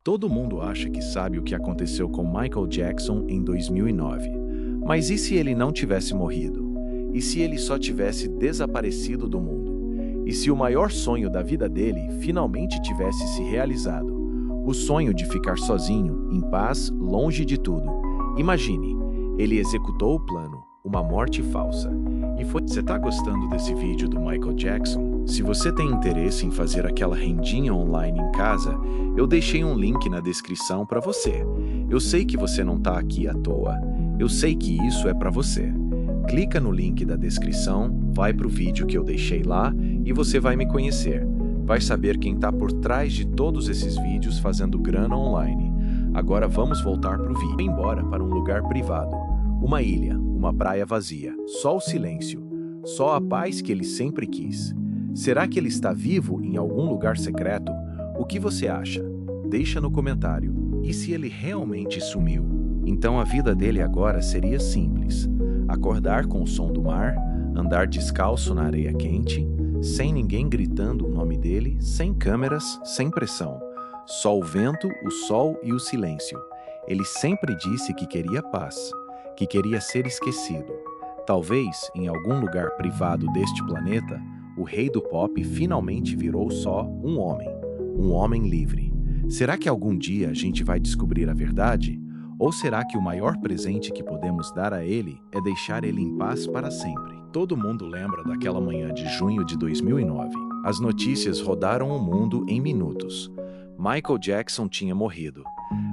Todo mundo acha que sabe o que aconteceu com Michael Jackson em 2009. Mas e se ele não tivesse morrido? E se ele só tivesse desaparecido do mundo? E se o maior sonho da vida dele finalmente tivesse se realizado? O sonho de ficar sozinho, em paz, longe de tudo. Imagine, ele executou o plano, uma morte falsa. E foi... Você tá gostando desse vídeo do Michael Jackson? Se você tem interesse em fazer aquela rendinha online em casa, eu deixei um link na descrição para você. Eu sei que você não tá aqui à toa. Eu sei que isso é para você. Clica no link da descrição, vai pro vídeo que eu deixei lá e você vai me conhecer. Vai saber quem tá por trás de todos esses vídeos fazendo grana online. Agora vamos voltar pro vídeo. Embora para um lugar privado. Uma ilha, uma praia vazia, só o silêncio, só a paz que ele sempre quis. Será que ele está vivo em algum lugar secreto? O que você acha? Deixa no comentário. E se ele realmente sumiu? Então a vida dele agora seria simples. Acordar com o som do mar, andar descalço na areia quente, sem ninguém gritando o nome dele, sem câmeras, sem pressão. Só o vento, o sol e o silêncio. Ele sempre disse que queria paz, que queria ser esquecido. Talvez, em algum lugar privado deste planeta, o rei do pop finalmente virou só um homem livre. Será que algum dia a gente vai descobrir a verdade? Ou será que o maior presente que podemos dar a ele é deixar ele em paz para sempre? Todo mundo lembra daquela manhã de junho de 2009. As notícias rodaram o mundo em minutos. Michael Jackson tinha morrido.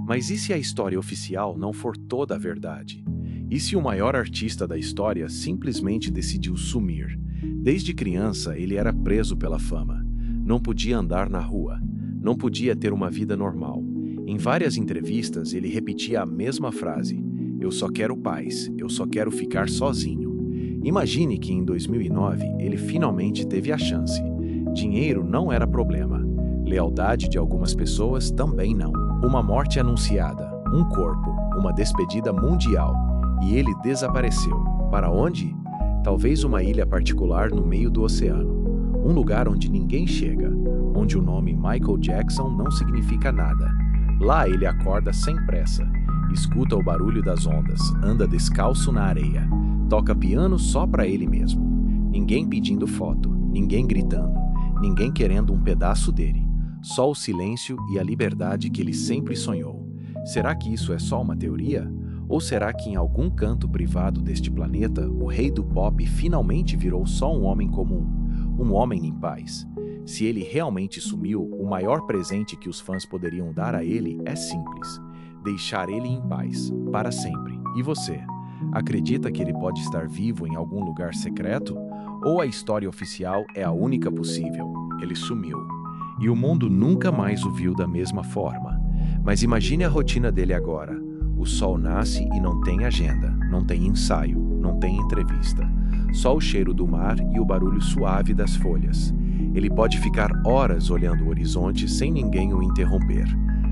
Mas e se a história oficial não for toda a verdade? E se o maior artista da história simplesmente decidiu sumir? Desde criança, ele era preso pela fama. Não podia andar na rua. Não podia ter uma vida normal. Em várias entrevistas, ele repetia a mesma frase: "Eu só quero paz, eu só quero ficar sozinho." Imagine que em 2009, ele finalmente teve a chance. Dinheiro não era problema. Lealdade de algumas pessoas também não. Uma morte anunciada, um corpo, uma despedida mundial. E ele desapareceu. Para onde? Talvez uma ilha particular no meio do oceano. Um lugar onde ninguém chega, onde o nome Michael Jackson não significa nada. Lá ele acorda sem pressa, escuta o barulho das ondas, anda descalço na areia, toca piano só para ele mesmo. Ninguém pedindo foto, ninguém gritando, ninguém querendo um pedaço dele. Só o silêncio e a liberdade que ele sempre sonhou. Será que isso é só uma teoria? Ou será que em algum canto privado deste planeta, o rei do pop finalmente virou só um homem comum, um homem em paz? Se ele realmente sumiu, o maior presente que os fãs poderiam dar a ele é simples: deixar ele em paz, para sempre. E você? Acredita que ele pode estar vivo em algum lugar secreto? Ou a história oficial é a única possível? Ele sumiu. E o mundo nunca mais o viu da mesma forma. Mas imagine a rotina dele agora. O sol nasce e não tem agenda, não tem ensaio, não tem entrevista. Só o cheiro do mar e o barulho suave das folhas. Ele pode ficar horas olhando o horizonte sem ninguém o interromper.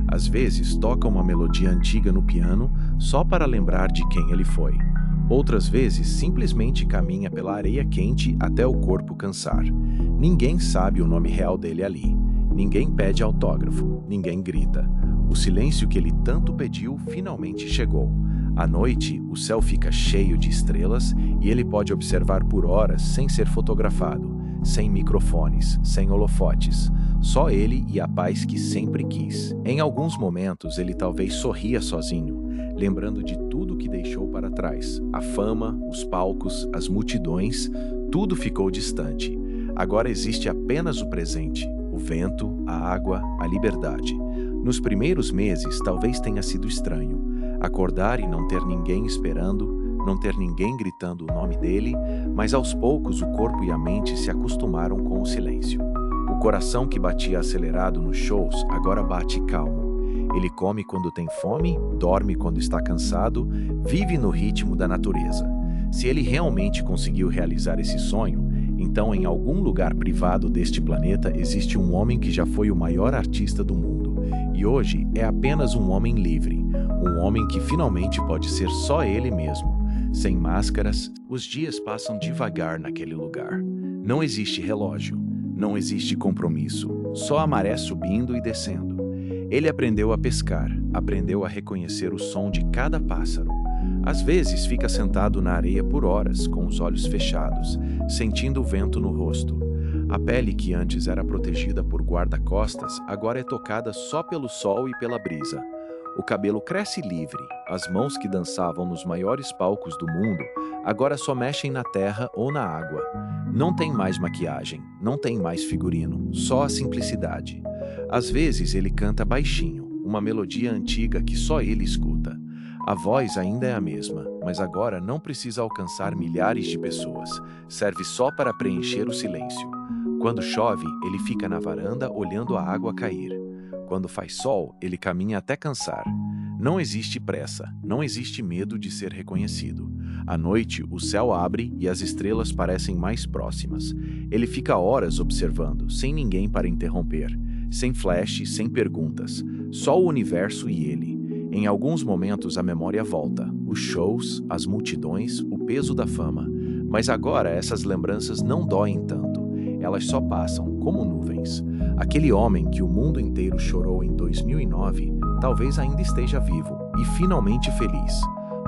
Às vezes toca uma melodia antiga no piano só para lembrar de quem ele foi. Outras vezes simplesmente caminha pela areia quente até o corpo cansar. Ninguém sabe o nome real dele ali. Ninguém pede autógrafo, ninguém grita. O silêncio que ele tanto pediu finalmente chegou. À noite, o céu fica cheio de estrelas e ele pode observar por horas sem ser fotografado, sem microfones, sem holofotes. Só ele e a paz que sempre quis. Em alguns momentos, ele talvez sorria sozinho, lembrando de tudo que deixou para trás. A fama, os palcos, as multidões, tudo ficou distante. Agora existe apenas o presente, o vento, a água, a liberdade. Nos primeiros meses, talvez tenha sido estranho. Acordar e não ter ninguém esperando, não ter ninguém gritando o nome dele, mas aos poucos o corpo e a mente se acostumaram com o silêncio. O coração que batia acelerado nos shows agora bate calmo. Ele come quando tem fome, dorme quando está cansado, vive no ritmo da natureza. Se ele realmente conseguiu realizar esse sonho, então em algum lugar privado deste planeta existe um homem que já foi o maior artista do mundo. E hoje é apenas um homem livre, um homem que finalmente pode ser só ele mesmo, sem máscaras. Os dias passam devagar naquele lugar. Não existe relógio, não existe compromisso, só a maré subindo e descendo. Ele aprendeu a pescar, aprendeu a reconhecer o som de cada pássaro. Às vezes fica sentado na areia por horas, com os olhos fechados, sentindo o vento no rosto. A pele que antes era protegida por guarda-costas, agora é tocada só pelo sol e pela brisa. O cabelo cresce livre, as mãos que dançavam nos maiores palcos do mundo, agora só mexem na terra ou na água. Não tem mais maquiagem, não tem mais figurino, só a simplicidade. Às vezes ele canta baixinho, uma melodia antiga que só ele escuta. A voz ainda é a mesma, mas agora não precisa alcançar milhares de pessoas, serve só para preencher o silêncio. Quando chove, ele fica na varanda olhando a água cair. Quando faz sol, ele caminha até cansar. Não existe pressa, não existe medo de ser reconhecido. À noite, o céu abre e as estrelas parecem mais próximas. Ele fica horas observando, sem ninguém para interromper, sem flash, sem perguntas, só o universo e ele. Em alguns momentos a memória volta, os shows, as multidões, o peso da fama. Mas agora essas lembranças não doem tanto. Elas só passam, como nuvens. Aquele homem que o mundo inteiro chorou em 2009, talvez ainda esteja vivo e finalmente feliz.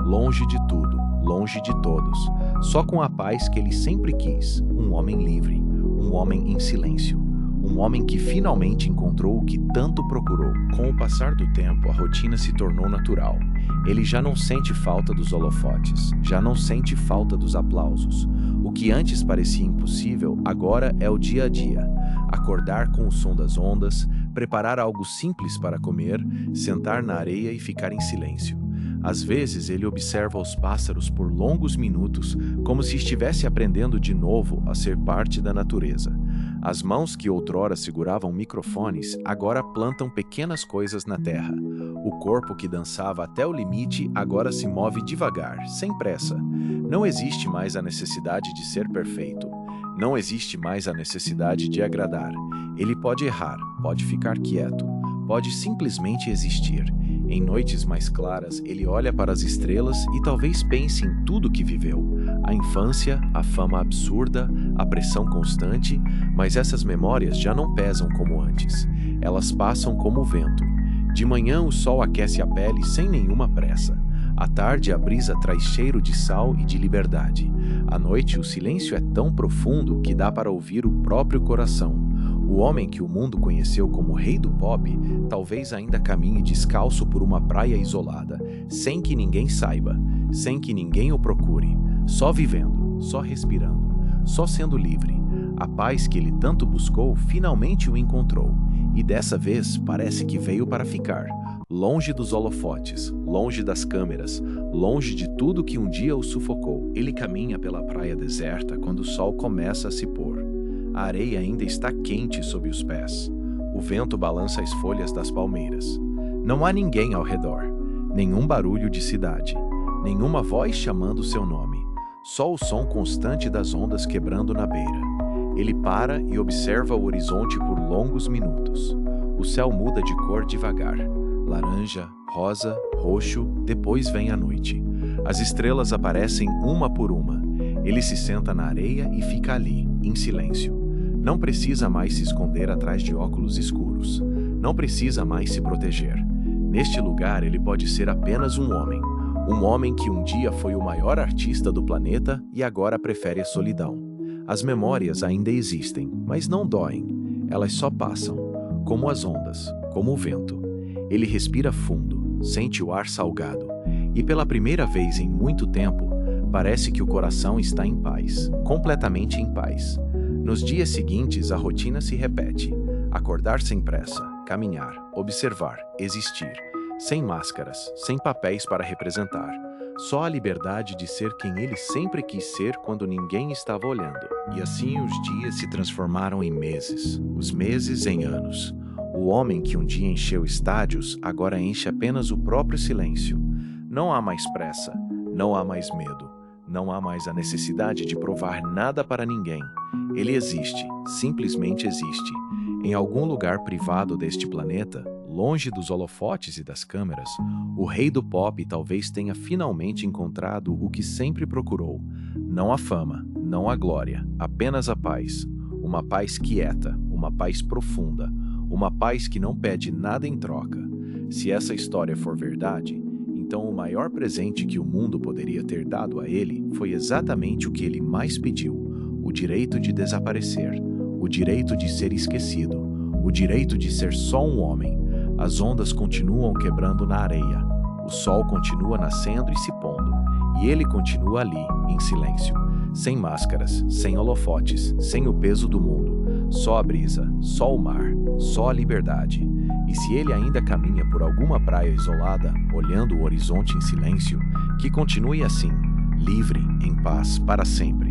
Longe de tudo, longe de todos. Só com a paz que ele sempre quis. Um homem livre, um homem em silêncio. Um homem que finalmente encontrou o que tanto procurou. Com o passar do tempo, a rotina se tornou natural. Ele já não sente falta dos holofotes, já não sente falta dos aplausos. O que antes parecia impossível, agora é o dia a dia. Acordar com o som das ondas, preparar algo simples para comer, sentar na areia e ficar em silêncio. Às vezes ele observa os pássaros por longos minutos, como se estivesse aprendendo de novo a ser parte da natureza. As mãos que outrora seguravam microfones agora plantam pequenas coisas na terra. O corpo que dançava até o limite agora se move devagar, sem pressa. Não existe mais a necessidade de ser perfeito. Não existe mais a necessidade de agradar. Ele pode errar, pode ficar quieto, pode simplesmente existir. Em noites mais claras, ele olha para as estrelas e talvez pense em tudo que viveu. A infância, a fama absurda, a pressão constante, mas essas memórias já não pesam como antes. Elas passam como o vento. De manhã o sol aquece a pele sem nenhuma pressa. À tarde a brisa traz cheiro de sal e de liberdade. À noite o silêncio é tão profundo que dá para ouvir o próprio coração. O homem que o mundo conheceu como rei do pop talvez ainda caminhe descalço por uma praia isolada, sem que ninguém saiba, sem que ninguém o procure, só vivendo, só respirando, só sendo livre. A paz que ele tanto buscou finalmente o encontrou, e dessa vez parece que veio para ficar, longe dos holofotes, longe das câmeras, longe de tudo que um dia o sufocou. Ele caminha pela praia deserta quando o sol começa a se pôr. A areia ainda está quente sob os pés. O vento balança as folhas das palmeiras. Não há ninguém ao redor, nenhum barulho de cidade, nenhuma voz chamando seu nome, só o som constante das ondas quebrando na beira. Ele para e observa o horizonte por longos minutos. O céu muda de cor devagar, laranja, rosa, roxo, depois vem a noite. As estrelas aparecem uma por uma. Ele se senta na areia e fica ali, em silêncio. Não precisa mais se esconder atrás de óculos escuros. Não precisa mais se proteger. Neste lugar ele pode ser apenas um homem. Um homem que um dia foi o maior artista do planeta e agora prefere a solidão. As memórias ainda existem, mas não doem. Elas só passam, como as ondas, como o vento. Ele respira fundo, sente o ar salgado. E pela primeira vez em muito tempo, parece que o coração está em paz, completamente em paz. Nos dias seguintes, a rotina se repete. Acordar sem pressa, caminhar, observar, existir. Sem máscaras, sem papéis para representar. Só a liberdade de ser quem ele sempre quis ser quando ninguém estava olhando. E assim os dias se transformaram em meses, os meses em anos. O homem que um dia encheu estádios, agora enche apenas o próprio silêncio. Não há mais pressa, não há mais medo. Não há mais a necessidade de provar nada para ninguém. Ele existe, simplesmente existe. Em algum lugar privado deste planeta, longe dos holofotes e das câmeras, o rei do pop talvez tenha finalmente encontrado o que sempre procurou. Não a fama, não a glória, apenas a paz. Uma paz quieta, uma paz profunda, uma paz que não pede nada em troca. Se essa história for verdade, então o maior presente que o mundo poderia ter dado a ele foi exatamente o que ele mais pediu: o direito de desaparecer, o direito de ser esquecido, o direito de ser só um homem. As ondas continuam quebrando na areia, o sol continua nascendo e se pondo, e ele continua ali, em silêncio, sem máscaras, sem holofotes, sem o peso do mundo, só a brisa, só o mar, só a liberdade. E se ele ainda caminha por alguma praia isolada, olhando o horizonte em silêncio, que continue assim, livre, em paz, para sempre.